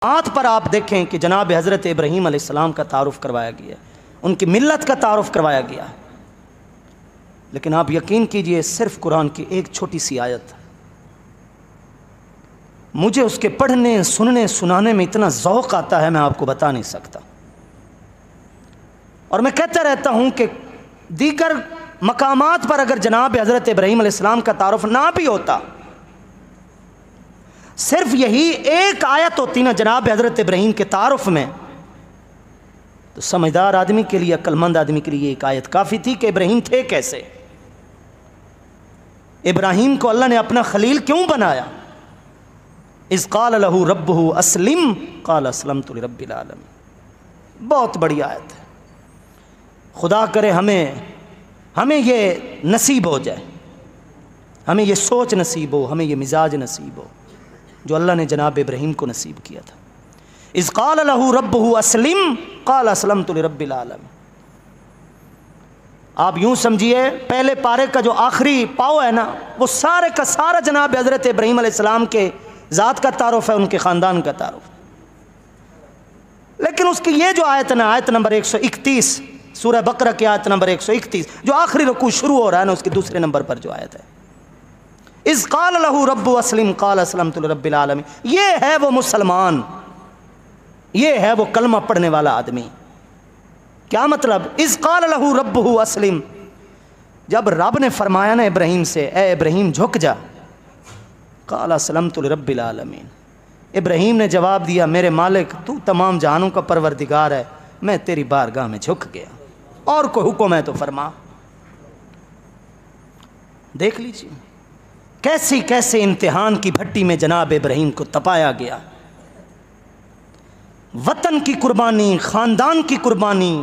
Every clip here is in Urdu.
آت پر آپ دیکھیں کہ جناب حضرت ابراہیم علیہ السلام کا تعارف کروایا گیا ہے، ان کی ملت کا تعارف کروایا گیا ہے، لیکن آپ یقین کیجئے صرف قرآن کی ایک چھوٹی سی آیت، مجھے اس کے پڑھنے سننے سنانے میں اتنا ذوق آتا ہے میں آپ کو بتا نہیں سکتا، اور میں کہتا رہتا ہوں کہ دیگر مقامات پر اگر جناب حضرت ابراہیم علیہ السلام کا تعارف نہ بھی ہوتا، صرف یہی ایک آیت ہوتی نا جناب حضرت ابراہیم کے تعارف میں، تو سمجھدار آدمی کے لیے، عقل مند آدمی کے لیے ایک آیت کافی تھی کہ ابراہیم تھے کیسے، ابراہیم کو اللہ نے اپنا خلیل کیوں بنایا۔ اذ قال له ربه اسلم قال اسلمت لرب العالمین، بہت بڑی آیت ہے۔ خدا کرے ہمیں یہ نصیب ہو جائے، ہمیں یہ سوچ نصیب ہو، ہمیں یہ مزاج نصیب ہو جو اللہ نے جناب ابراہیم کو نصیب کیا تھا۔ اذ قال له ربه اسلم قال اسلمت لرب العالمین۔ آپ یوں سمجھیے پہلے پارے کا جو آخری پاؤ ہے نا، وہ سارے کا سارا جناب حضرت ابراہیم علیہ السلام کے ذات کا تعارف ہے، ان کے خاندان کا تعارف، لیکن اس کی یہ جو آیت نا، آیت نمبر 131 سورہ بقرہ کی آیت نمبر 131 جو آخری رکوع شروع ہو رہا ہے نا، اس کے دوسرے نمبر پر جو آیت ہے، اذ قال له رب اسلم قال اسلمت لرب العالمین، یہ ہے وہ مسلمان، یہ ہے وہ کلمہ پڑھنے والا آدمی۔ کیا مطلب؟ اذ قال له ربه اسلم، جب رب نے فرمایا نا ابراہیم سے، اے ابراہیم جھک جا، قال اسلمت لرب العالمین، ابراہیم نے جواب دیا میرے مالک تو تمام جہانوں کا پروردگار ہے، میں تیری بارگاہ میں جھک گیا، اور کوئی حکم ہے تو فرما۔ دیکھ لیجیے کیسی کیسے امتحان کی بھٹی میں جناب ابراہیم کو تپایا گیا، وطن کی قربانی، خاندان کی قربانی،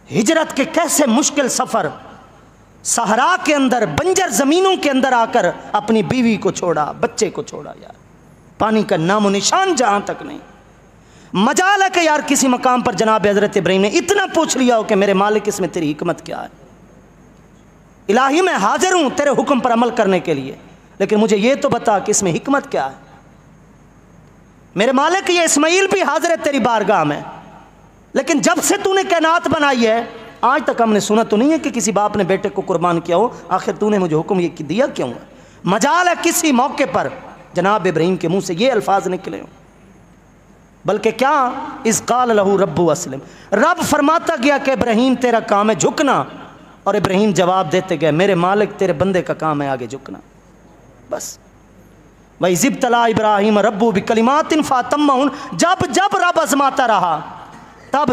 ہجرت کے کیسے مشکل سفر، صحرا کے اندر بنجر زمینوں کے اندر آ کر اپنی بیوی کو چھوڑا، بچے کو چھوڑا، یار پانی کا نام و نشان جہاں تک نہیں۔ مجال ہے کہ یار کسی مقام پر جناب حضرت ابراہیم نے اتنا پوچھ لیا ہو کہ میرے مالک اس میں تیری حکمت کیا ہے، الہی میں حاضر ہوں تیرے حکم پر عمل کرنے کے لیے، لیکن مجھے یہ تو بتا کہ اس میں حکمت کیا ہے۔ میرے مالک یہ اسماعیل بھی حاضر ہے تیری بارگاہ میں، لیکن جب سے تو نے کائنات بنائی ہے آج تک ہم نے سنا تو نہیں ہے کہ کسی باپ نے بیٹے کو قربان کیا ہو، آخر تو نے مجھے حکم یہ دیا کیوں ہے؟ مجال ہے کسی موقع پر جناب ابراہیم کے منہ سے یہ الفاظ نکلے ہوں، بلکہ کیا اذ قال له رب اسلم، رب فرماتا گیا کہ ابراہیم تیرا کام ہے جھکنا، اور ابراہیم جواب دیتے گئے میرے مالک تیرے بندے کا کام ہے آگے جھکنا، بس۔ وَإِذِ ابْتَلَىٰ إِبْرَاهِيمَ رَبُّهُ بِكَلِمَاتٍ فَأَتَمَّهُنَّ، جب رب آزماتا رہا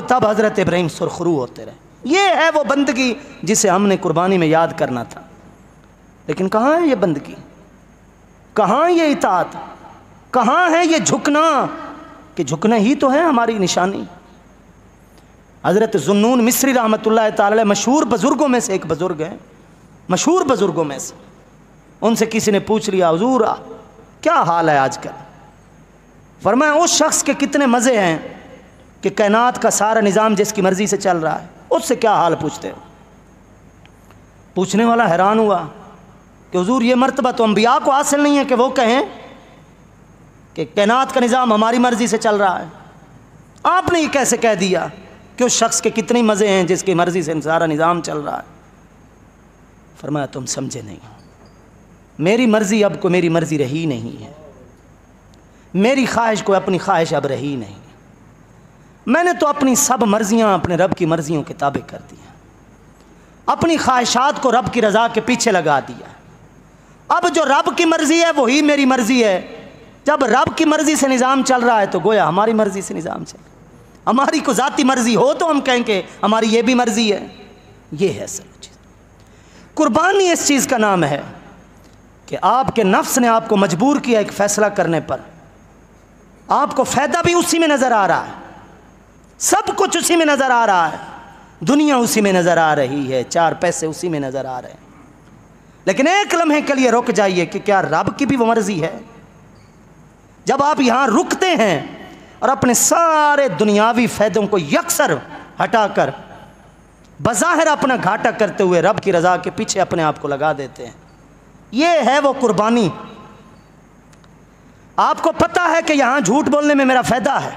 تب حضرت ابراہیم سرخرو ہوتے رہے۔ یہ ہے وہ بندگی جسے ہم نے قربانی میں یاد کرنا تھا، لیکن کہاں ہے یہ بندگی، کہاں یہ اطاعت، کہاں ہے یہ جھکنا، کہ جھکنا ہی تو ہے ہماری نشانی۔ حضرت ذوالنون مصری رحمۃ اللہ تعالی علیہ مشہور بزرگوں میں سے ایک بزرگ ہیں، مشہور بزرگوں میں سے، ان سے کسی نے پوچھ لیا حضور کیا حال ہے آج کل؟ فرمایا اس شخص کے کتنے مزے ہیں کہ کائنات کا سارا نظام جس کی مرضی سے چل رہا ہے، اس سے کیا حال پوچھتے ہو؟ پوچھنے والا حیران ہوا کہ حضور یہ مرتبہ تو انبیاء کو حاصل نہیں ہے کہ وہ کہیں کہ کائنات کا نظام ہماری مرضی سے چل رہا ہے، آپ نے یہ کیسے کہہ دیا کہ اس شخص کے کتنے مزے ہیں جس کی مرضی سے سارا نظام چل رہا ہے؟ فرمایا تم سمجھے نہیں، میری مرضی اب کو میری مرضی رہی نہیں ہے، میری خواہش کو اپنی خواہش اب رہی نہیں، میں نے تو اپنی سب مرضیاں اپنے رب کی مرضیوں کے تابع کر دی ہیں، اپنی خواہشات کو رب کی رضا کے پیچھے لگا دیا، اب جو رب کی مرضی ہے وہی میری مرضی ہے۔ جب رب کی مرضی سے نظام چل رہا ہے تو گویا ہماری مرضی سے نظام چل رہا ہے، ہماری کو ذاتی مرضی ہو تو ہم کہیں کہ ہماری یہ بھی مرضی ہے۔ یہ ہے اصل چیز، قربانی اس چیز کا نام ہے کہ آپ کے نفس نے آپ کو مجبور کیا ایک فیصلہ کرنے پر، آپ کو فائدہ بھی اسی میں نظر آ رہا ہے، سب کچھ اسی میں نظر آ رہا ہے، دنیا اسی میں نظر آ رہی ہے، چار پیسے اسی میں نظر آ رہے ہیں، لیکن ایک لمحے کے لیے رک جائیے کہ کیا رب کی بھی وہ مرضی ہے؟ جب آپ یہاں رکتے ہیں اور اپنے سارے دنیاوی فائدوں کو یکسر ہٹا کر بظاہر اپنا گھاٹا کرتے ہوئے رب کی رضا کے پیچھے اپنے آپ کو لگا دیتے ہیں، یہ ہے وہ قربانی۔ آپ کو پتہ ہے کہ یہاں جھوٹ بولنے میں میرا فائدہ ہے،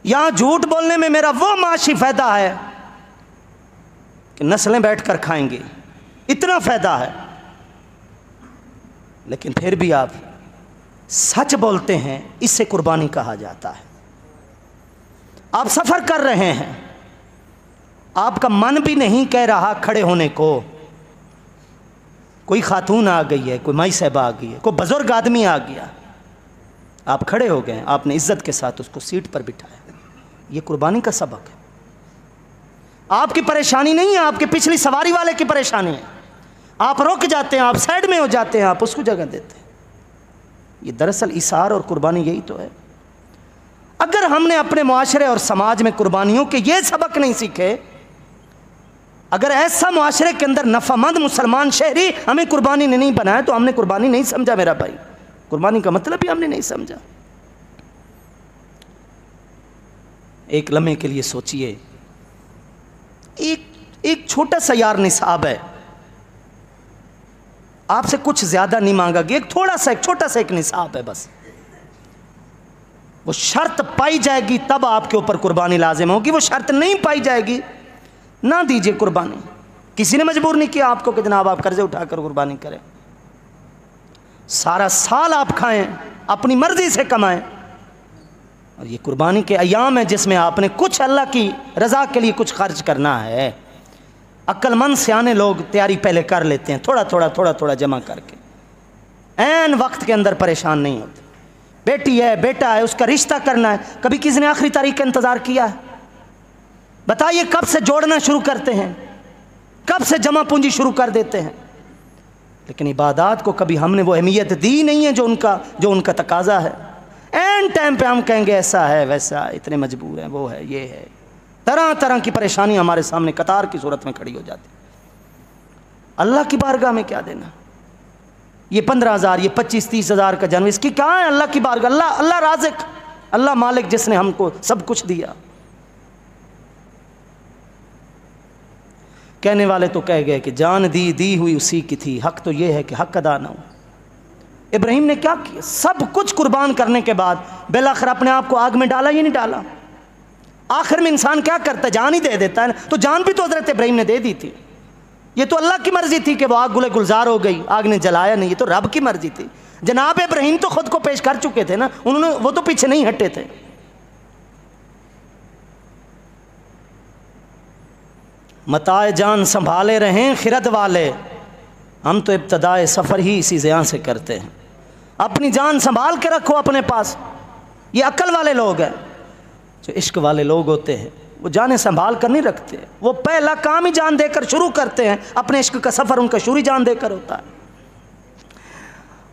یہاں جھوٹ بولنے میں میرا وہ معاشی فائدہ ہے کہ نسلیں بیٹھ کر کھائیں گی، اتنا فائدہ ہے، لیکن پھر بھی آپ سچ بولتے ہیں، اس سے قربانی کہا جاتا ہے۔ آپ سفر کر رہے ہیں، آپ کا من بھی نہیں کہہ رہا کھڑے ہونے کو، کوئی خاتون آ گئی ہے، کوئی مائی صاحبہ آ گئی ہے، کوئی بزرگ آدمی آ گیا، آپ کھڑے ہو گئے، آپ نے عزت کے ساتھ اس کو سیٹ پر بٹھایا، یہ قربانی کا سبق ہے۔ آپ کی پریشانی نہیں ہے، آپ کے پچھلی سواری والے کی پریشانی ہے، آپ رک جاتے ہیں، آپ سائڈ میں ہو جاتے ہیں، آپ اس کو جگہ دیتے ہیں۔ یہ دراصل ایثار اور قربانی یہی تو ہے۔ اگر ہم نے اپنے معاشرے اور سماج میں قربانیوں کے یہ سبق نہیں سیکھے، اگر ایسا معاشرے کے اندر نفع مند مسلمان شہری ہمیں قربانی نے نہیں بنایا تو ہم نے قربانی نہیں سمجھا میرا بھائی، قربانی کا مطلب ہی ہم نے نہیں سمجھا۔ ایک لمحے کے لیے سوچئے، ایک چھوٹا سا یار نصاب ہے، آپ سے کچھ زیادہ نہیں مانگا گیا، ایک چھوٹا سا ایک نصاب ہے بس، وہ شرط پائی جائے گی تب آپ کے اوپر قربانی لازم ہوگی، وہ شرط نہیں پائی جائے گی نہ دیجئے قربانی۔ کسی نے مجبور نہیں کیا آپ کو کہ جناب آپ قرضے اٹھا کر قربانی کریں، سارا سال آپ کھائیں، اپنی مرضی سے کمائیں، اور یہ قربانی کے ایام ہیں جس میں آپ نے کچھ اللہ کی رضا کے لیے کچھ خرچ کرنا ہے۔ عقل مند سیانے لوگ تیاری پہلے کر لیتے ہیں، تھوڑا تھوڑا جمع کر کے، عین وقت کے اندر پریشان نہیں ہوتے۔ بیٹی ہے، بیٹا ہے، اس کا رشتہ کرنا ہے، کبھی کسی نے آخری تاریخ کا انتظار کیا ہے؟ بتائیے کب سے جوڑنا شروع کرتے ہیں، کب سے جمع پونجی شروع کر دیتے ہیں؟ لیکن عبادات کو کبھی ہم نے وہ اہمیت دی نہیں ہے جو ان کا تقاضا ہے۔ این ٹائم پہ ہم کہیں گے ایسا ہے ویسا، اتنے مجبور ہیں، وہ ہے، یہ ہے، طرح کی پریشانی ہمارے سامنے قطار کی صورت میں کھڑی ہو جاتی۔ اللہ کی بارگاہ میں کیا دینا؟ یہ 15,000، یہ 25-30 ہزار کا جانور، اس کی کہاں ہے اللہ کی بارگاہ؟ اللہ رازق، اللہ مالک جس نے ہم کو سب کچھ دیا۔ کہنے والے تو کہہ گئے کہ جان دی ہوئی اسی کی تھی، حق تو یہ ہے کہ حق ادا نہ ہو۔ ابراہیم نے کیا کیا؟ سب کچھ قربان کرنے کے بعد بالآخر اپنے آپ کو آگ میں ڈالا یا نہیں ڈالا؟ آخر میں انسان کیا کرتا ہے؟ جان ہی دے دیتا ہے، تو جان بھی تو حضرت ابراہیم نے دے دی تھی۔ یہ تو اللہ کی مرضی تھی کہ وہ آگ گلے گلزار ہو گئی، آگ نے جلایا نہیں، یہ تو رب کی مرضی تھی۔ جناب ابراہیم تو خود کو پیش کر چکے تھے نا، وہ تو پیچھے نہیں ہٹے تھے۔ متاع جان سنبھالے رہیں خرد والے، ہم تو ابتدائے سفر ہی اسی زیاں سے کرتے ہیں۔ اپنی جان سنبھال کے رکھو اپنے پاس۔ یہ عقل والے لوگ ہیں، جو عشق والے لوگ ہوتے ہیں وہ جانیں سنبھال کر نہیں رکھتے، وہ پہلا کام ہی جان دے کر شروع کرتے ہیں۔ اپنے عشق کا سفر ان کا شروع جان دے کر ہوتا ہے۔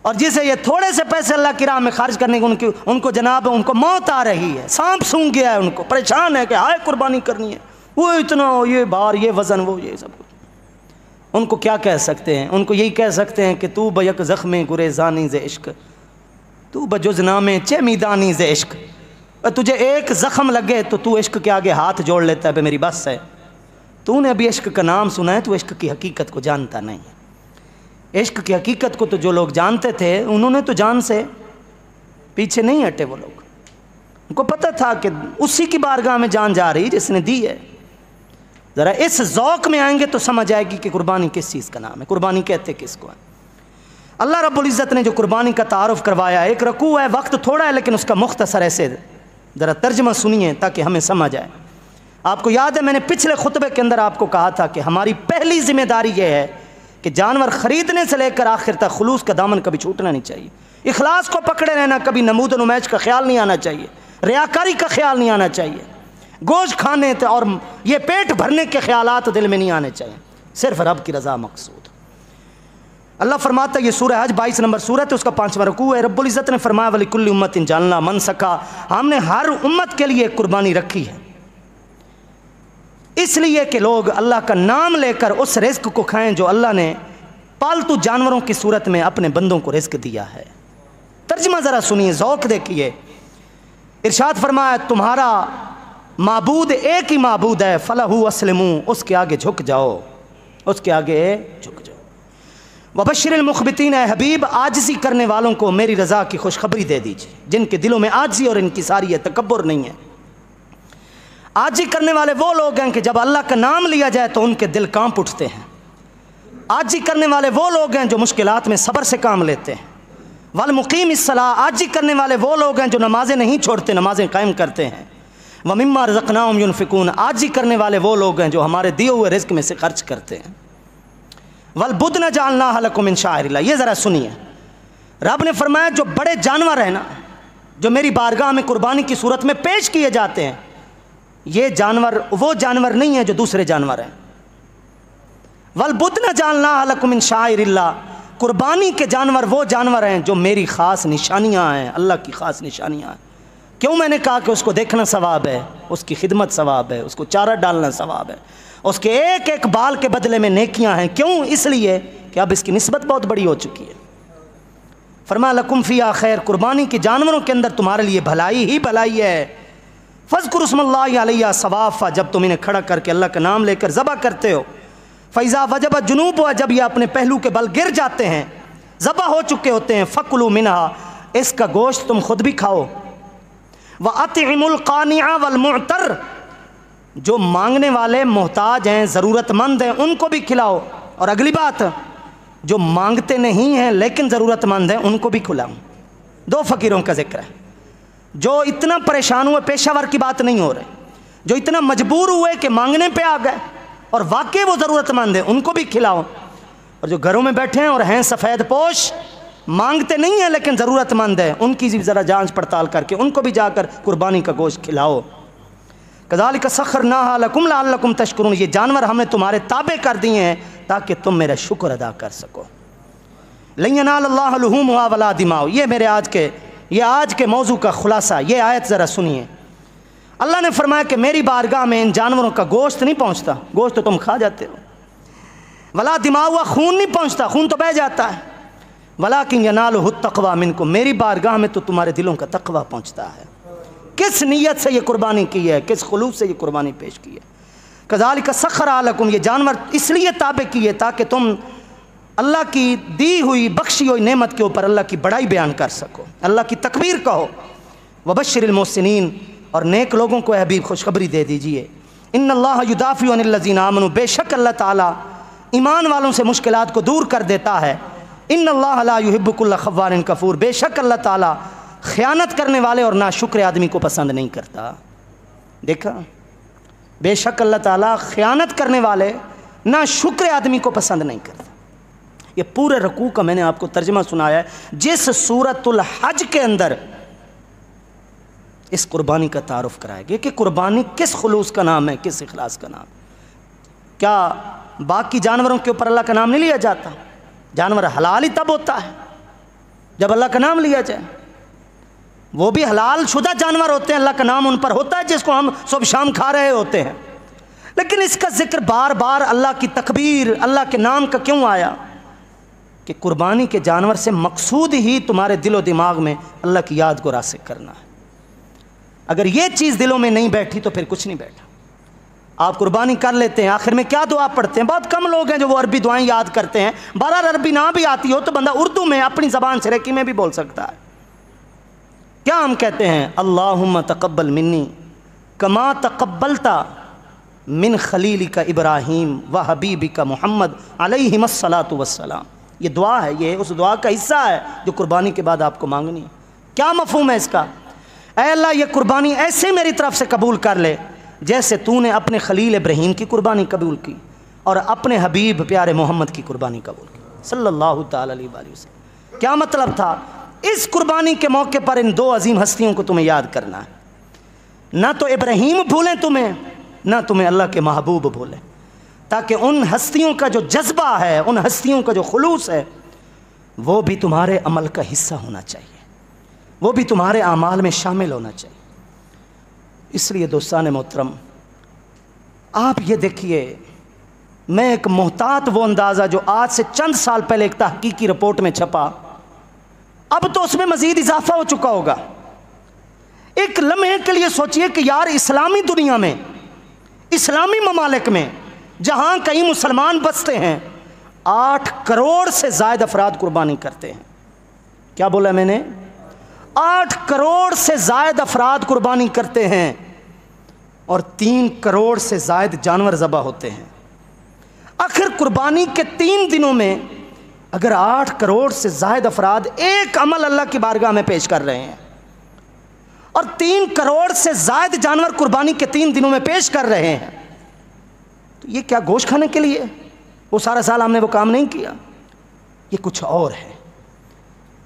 اور جسے یہ تھوڑے سے پیسے اللہ کی راہ میں خرچ کرنے کے ان کو جناب ان کو موت آ رہی ہے، سانپ سونگھ گیا ہے، ان کو پریشان ہے کہ ہائے قربانی کرنی ہے، وہ اتنا، یہ بار، یہ وزن، وہ یہ سب کچھ۔ ان کو کیا کہہ سکتے ہیں؟ ان کو یہی کہہ سکتے ہیں کہ تو بیک زخم گریزانی ز عشق، تو بجز نام چہ میدانی ز عشق۔ تجھے ایک زخم لگے تو تو عشق کے آگے ہاتھ جوڑ لیتا ہے، بے میری بس ہے، تو نے ابھی عشق کا نام سنا ہے، تو عشق کی حقیقت کو جانتا نہیں ہے۔ عشق کی حقیقت کو تو جو لوگ جانتے تھے انہوں نے تو جان سے پیچھے نہیں ہٹے۔ وہ لوگ، ان کو پتہ تھا کہ اسی کی بارگاہ میں جان جا رہی جس نے دی ہے۔ ذرا اس ذوق میں آئیں گے تو سمجھ آئے گی کہ قربانی کس چیز کا نام ہے، قربانی کہتے کس کو ہے۔ اللہ رب العزت نے جو قربانی کا تعارف کروایا، ایک رکوع ہے، وقت تھوڑا ہے لیکن اس کا مختصر ایسے ذرا ترجمہ سنیے تاکہ ہمیں سمجھ آئے۔ آپ کو یاد ہے میں نے پچھلے خطبے کے اندر آپ کو کہا تھا کہ ہماری پہلی ذمہ داری یہ ہے کہ جانور خریدنے سے لے کر آخر تک خلوص کا دامن کبھی چھوٹنا نہیں چاہیے، اخلاص کو پکڑے رہنا، کبھی نمود و نمائش کا خیال نہیں آنا چاہیے، ریاکاری کا خیال نہیں آنا چاہیے، گوشت کھانے اور یہ پیٹ بھرنے کے خیالات دل میں نہیں آنے چاہیے، صرف رب کی رضا مقصود۔ اللہ فرماتا ہے، یہ سورہ حج 22 نمبر سورت ہے، اس کا 5واں رکوع ہے۔ رب العزت نے فرمایا وَلِكُلِّ أُمَّةٍ جَعَلْنَا مَنْسَكًا، ہم نے ہر امت کے لیے قربانی رکھی ہے، اس لیے کہ لوگ اللہ کا نام لے کر اس رزق کو کھائیں جو اللہ نے پالتو جانوروں کی صورت میں اپنے بندوں کو رزق دیا ہے۔ ترجمہ ذرا سنیے، ذوق دیکھیے۔ ارشاد فرمایا تمہارا معبود ایک ہی معبود ہے، فَلَهُ أَسْلِمُوا، اس کے آگے جھک جاؤ، اس کے آگے جھک جاؤ۔ وبشر المخبتین، اے حبیب عاجزی کرنے والوں کو میری رضا کی خوشخبری دے دیجیے، جن کے دلوں میں عاجزی اور انکساری ہے، تکبر نہیں ہے۔ عاجزی کرنے والے وہ لوگ ہیں کہ جب اللہ کا نام لیا جائے تو ان کے دل کانپ اٹھتے ہیں۔ عاجزی کرنے والے وہ لوگ ہیں جو مشکلات میں صبر سے کام لیتے ہیں۔ والمقیم الصلاۃ، عاجزی کرنے والے وہ لوگ ہیں جو نمازیں نہیں چھوڑتے، نمازیں قائم کرتے ہیں۔ ومما رزقناہم ينفقون، عاجزی کرنے والے وہ لوگ ہیں جو ہمارے دیے ہوئے رزق میں سے خرچ کرتے ہیں۔ والبدن جعلناھا لکم من شعائر اللہ، یہ ذرا سنیے، رب نے فرمایا جو بڑے جانور ہیں نا، جو میری بارگاہ میں قربانی کی صورت میں پیش کیے جاتے ہیں، یہ جانور وہ جانور نہیں ہیں جو دوسرے جانور ہیں۔ والبدن جعلناھا لکم من شعائر اللہ، قربانی کے جانور وہ جانور ہیں جو میری خاص نشانیاں ہیں، اللہ کی خاص نشانیاں ہیں۔ کیوں میں نے کہا کہ اس کو دیکھنا ثواب ہے، اس کی خدمت ثواب ہے، اس کو چارہ ڈالنا ثواب ہے، اس کے ایک ایک بال کے بدلے میں نیکیاں ہیں۔ کیوں؟ اس لیے کہ اب اس کی نسبت بہت بڑی ہو چکی ہے۔ فرمایا لکم فیہا خیر، قربانی کے جانوروں کے اندر تمہارے لیے بھلائی ہی بھلائی ہے۔ فاذکروا اسم اللہ علیہ صوافا، جب تم انہیں کھڑا کر کے اللہ کا نام لے کر ذبح کرتے ہو۔ فاذا وجبت جنوبها، جب یہ اپنے پہلو کے بل گر جاتے ہیں، ذبح ہو چکے ہوتے ہیں، فکلوا منہا، اس کا گوشت تم خود بھی کھاؤ۔ وَأَطْعِمُوا الْقَانِعَ وَالْمُعْتَرَّ، جو مانگنے والے محتاج ہیں، ضرورت مند ہیں، ان کو بھی کھلاؤ۔ اور اگلی بات، جو مانگتے نہیں ہیں لیکن ضرورت مند ہیں، ان کو بھی کھلاؤ۔ دو فقیروں کا ذکر ہے، جو اتنا پریشان ہوئے، پیشہ ور کی بات نہیں ہو رہی، جو اتنا مجبور ہوئے کہ مانگنے پہ آ گئے اور واقعی وہ ضرورت مند ہیں، ان کو بھی کھلاؤ۔ اور جو گھروں میں بیٹھے ہیں اور ہیں سفید پوش، مانگتے نہیں ہیں لیکن ضرورت مند ہے، ان کی ذرا جانچ پڑتال کر کے ان کو بھی جا کر قربانی کا گوشت کھلاؤ۔ کذالک سخرناھا لکم لعلکم تشکرون، یہ جانور ہم نے تمہارے تابع کر دیے ہیں تاکہ تم میرا شکر ادا کر سکو۔ لن ینال اللہ لحومھا ولا دماؤھا، یہ آج کے موضوع کا خلاصہ، یہ آیت ذرا سنیے۔ اللہ نے فرمایا کہ میری بارگاہ میں ان جانوروں کا گوشت نہیں پہنچتا، گوشت تو تم کھا جاتے ہو۔ ولا دماؤھا، خون نہیں پہنچتا، خون تو بہہ جاتا ہے۔ ولیکن ینالہ التقوی منکم، میری بارگاہ میں تو تمہارے دلوں کا تقوی پہنچتا ہے۔ کس نیت سے یہ قربانی کی ہے، کس خلوص سے یہ قربانی پیش کی ہے۔ کذالک سخرھا لکم، یہ جانور اس لیے تابع کیے تاکہ تم اللہ کی دی ہوئی بخشی ہوئی نعمت کے اوپر اللہ کی بڑائی بیان کر سکو، اللہ کی تکبیر کہو۔ وبشر المحسنین، اور نیک لوگوں کو اے حبیب خوشخبری دے دیجئے۔ ان اللہ یدافع عن الذین آمنوا، بے شک اللہ تعالیٰ ایمان والوں سے مشکلات کو دور کر دیتا ہے۔ ان اللہ لا یحب کل خوان کفور، بے شک اللہ تعالیٰ خیانت کرنے والے اور ناشکر آدمی کو پسند نہیں کرتا۔ دیکھا، بے شک اللہ تعالیٰ خیانت کرنے والے ناشکر آدمی کو پسند نہیں کرتا۔ یہ پورے رکوع کا میں نے آپ کو ترجمہ سنایا ہے، جس سورۃ الحج کے اندر اس قربانی کا تعارف کرایا گیا کہ قربانی کس خلوص کا نام ہے، کس اخلاص کا نام۔ کیا باقی جانوروں کے اوپر اللہ کا نام نہیں لیا جاتا؟ جانور حلال ہی تب ہوتا ہے جب اللہ کا نام لیا جائے۔ وہ بھی حلال شدہ جانور ہوتے ہیں، اللہ کا نام ان پر ہوتا ہے جس کو ہم صبح شام کھا رہے ہوتے ہیں، لیکن اس کا ذکر بار بار اللہ کی تکبیر، اللہ کے نام کا کیوں آیا؟ کہ قربانی کے جانور سے مقصود ہی تمہارے دل و دماغ میں اللہ کی یاد کو راسخ کرنا ہے۔ اگر یہ چیز دلوں میں نہیں بیٹھی تو پھر کچھ نہیں بیٹھا۔ آپ قربانی کر لیتے ہیں، آخر میں کیا دعا پڑھتے ہیں؟ بہت کم لوگ ہیں جو وہ عربی دعائیں یاد کرتے ہیں۔ بہرحال عربی نہ بھی آتی ہو تو بندہ اردو میں اپنی زبان سریکی میں بھی بول سکتا ہے۔ کیا ہم کہتے ہیں؟ اللہم تقبل منی کما تقبلت من خلیلک ابراہیم و حبیبک محمد علیہم الصلاۃ والسلام۔ یہ دعا ہے، یہ اس دعا کا حصہ ہے جو قربانی کے بعد آپ کو مانگنی ہے۔ کیا مفہوم ہے اس کا؟ اے اللہ، یہ قربانی ایسے میری طرف سے قبول کر لے جیسے تو نے اپنے خلیل ابراہیم کی قربانی قبول کی اور اپنے حبیب پیارے محمد کی قربانی قبول کی صلی اللہ تعالی علیہ وآلہ وسلم۔ کیا مطلب تھا؟ اس قربانی کے موقع پر ان دو عظیم ہستیوں کو تمہیں یاد کرنا ہے، نہ تو ابراہیم بھولیں تمہیں، نہ تمہیں اللہ کے محبوب بھولیں، تاکہ ان ہستیوں کا جو جذبہ ہے، ان ہستیوں کا جو خلوص ہے، وہ بھی تمہارے عمل کا حصہ ہونا چاہیے، وہ بھی تمہارے اعمال میں شامل ہونا چاہیے۔ اس لیے دوستان محترم، آپ یہ دیکھیے، میں ایک محتاط وہ اندازہ جو آج سے چند سال پہلے ایک تحقیقی رپورٹ میں چھپا، اب تو اس میں مزید اضافہ ہو چکا ہوگا۔ ایک لمحے کے لیے سوچئے کہ یار اسلامی دنیا میں، اسلامی ممالک میں جہاں کئی مسلمان بستے ہیں، 8 کروڑ سے زائد افراد قربانی کرتے ہیں. کیا بولا میں نے؟ 8 کروڑ سے زائد افراد قربانی کرتے ہیں اور 3 کروڑ سے زائد جانور ذبح ہوتے ہیں. آخر قربانی کے 3 دنوں میں اگر 8 کروڑ سے زائد افراد ایک عمل اللہ کی بارگاہ میں پیش کر رہے ہیں اور 3 کروڑ سے زائد جانور قربانی کے 3 دنوں میں پیش کر رہے ہیں, تو یہ کیا گوشت کھانے کے لیے؟ وہ سارا سال ہم نے وہ کام نہیں کیا. یہ کچھ اور ہے.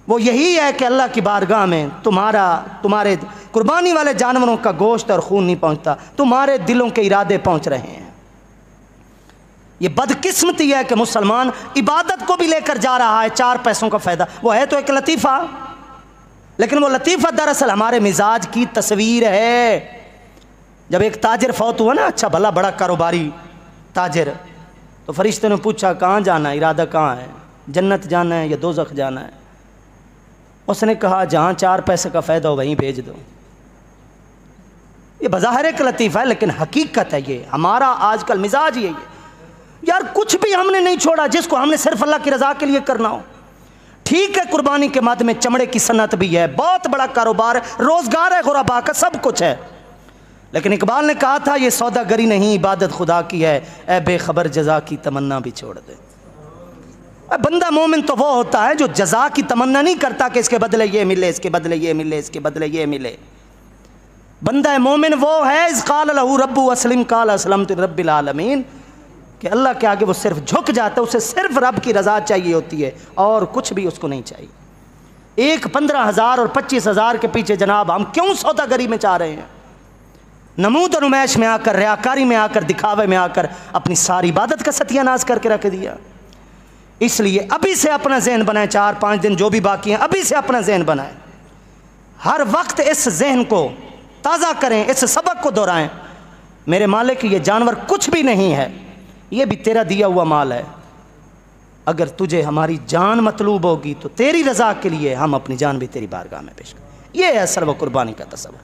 وہ یہی ہے کہ اللہ کی بارگاہ میں تمہارے قربانی والے جانوروں کا گوشت اور خون نہیں پہنچتا, تمہارے دلوں کے ارادے پہنچ رہے ہیں. یہ بدقسمتی ہے کہ مسلمان عبادت کو بھی لے کر جا رہا ہے 4 پیسوں کا فائدہ. وہ ہے تو ایک لطیفہ, لیکن وہ لطیفہ دراصل ہمارے مزاج کی تصویر ہے. جب ایک تاجر فوت ہوا نا, اچھا بھلا بڑا کاروباری تاجر, تو فرشتے نے پوچھا کہاں جانا ہے, ارادہ کہاں ہے, جنت جانا ہے یا دوزخ جانا ہے؟ اس نے کہا جہاں 4 پیسے کا فائدہ ہو وہیں بھیج دو. یہ بظاہر ایک لطیفہ ہے لیکن حقیقت ہے. یہ ہمارا آج کل مزاج یہی ہے. یار کچھ بھی ہم نے نہیں چھوڑا جس کو ہم نے صرف اللہ کی رضا کے لیے کرنا ہو. ٹھیک ہے قربانی کے مد میں چمڑے کی صنعت بھی ہے, بہت بڑا کاروبار, روزگار ہے غربا کا, سب کچھ ہے, لیکن اقبال نے کہا تھا یہ سوداگری نہیں عبادت خدا کی ہے, اے بے خبر جزا کی تمنا بھی چھوڑ دے. بندہ مومن تو وہ ہوتا ہے جو جزا کی تمنا نہیں کرتا کہ اس کے بدلے یہ ملے, اس کے بدلے یہ ملے, اس کے بدلے یہ ملے. بندہ مومن وہ ہے اذ قال لہ رب اسلم قال اسلمت لرب العالمین, کہ اللہ کے آگے وہ صرف جھک جاتا ہے, اسے صرف رب کی رضا چاہیے ہوتی ہے اور کچھ بھی اس کو نہیں چاہیے. ایک 15,000 اور 25,000 کے پیچھے جناب ہم کیوں سوداگری میں چاہ رہے ہیں؟ نمود و نمائش میں آ کر, ریاکاری میں آ کر, دکھاوے میں آ کر اپنی ساری عبادت کا ستیہ ناز کر کے رکھ دیا. اس لیے ابھی سے اپنا ذہن بنائیں, 4-5 دن جو بھی باقی ہیں ابھی سے اپنا ذہن بنائیں, ہر وقت اس ذہن کو تازہ کریں, اس سبق کو دہرائیں. میرے مالک یہ جانور کچھ بھی نہیں ہے, یہ بھی تیرا دیا ہوا مال ہے. اگر تجھے ہماری جان مطلوب ہوگی تو تیری رضا کے لیے ہم اپنی جان بھی تیری بارگاہ میں پیش کریں. یہ ہے اصل و قربانی کا تصور.